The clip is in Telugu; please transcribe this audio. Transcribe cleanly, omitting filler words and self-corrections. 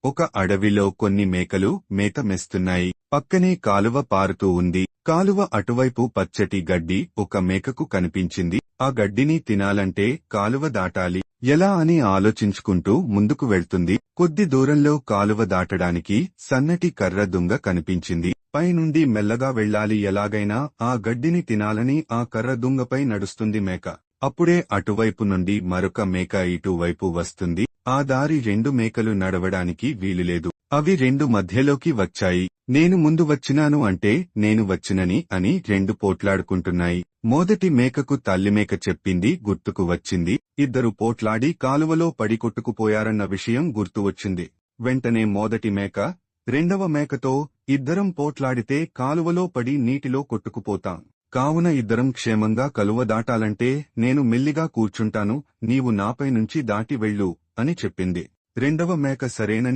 ఒక అడవిలో కొన్ని మేకలు మేత మేస్తున్నాయి. పక్కనే కాలువ పారుతూ ఉంది. కాలువ అటువైపు పచ్చటి గడ్డి ఒక మేకకు కనిపించింది. ఆ గడ్డిని తినాలంటే కాలువ దాటాలి. ఎలా అని ఆలోచించుకుంటూ ముందుకు వెళ్తుంది. కొద్ది దూరంలో కాలువ దాటడానికి సన్నటి కర్ర దుంగ కనిపించింది. పైనుండి మెల్లగా వెళ్ళాలి. ఎలాగైనా ఆ గడ్డిని తినాలని ఆ కర్ర దుంగపై నడుస్తుంది మేక. అప్పుడే అటువైపు నుండి మరొక మేక ఇటువైపు వస్తుంది. ఆ దారి రెండు మేకలు నడవడానికి వీలులేదు. అవి రెండు మధ్యలోకి వచ్చాయి. నేను ముందు వచ్చినాను అంటే నేను వచ్చినని అని రెండు పోట్లాడుకుంటున్నాయి. మొదటి మేకకు తల్లిమేక చెప్పింది గుర్తుకు వచ్చింది. ఇద్దరు పోట్లాడి కాలువలో పడి కొట్టుకుపోయారన్న విషయం గుర్తు వచ్చింది. వెంటనే మొదటి మేక రెండవ మేకతో ఇద్దరం పోట్లాడితే కాలువలో పడి నీటిలో కొట్టుకుపోతాం. కావున ఇద్దరం క్షేమంగా కలువ దాటాలంటే నేను మెల్లిగా కూర్చుంటాను, నీవు నాపై నుంచి దాటి వెళ్ళు అని చెప్పింది. రెండవ మేక సరేనని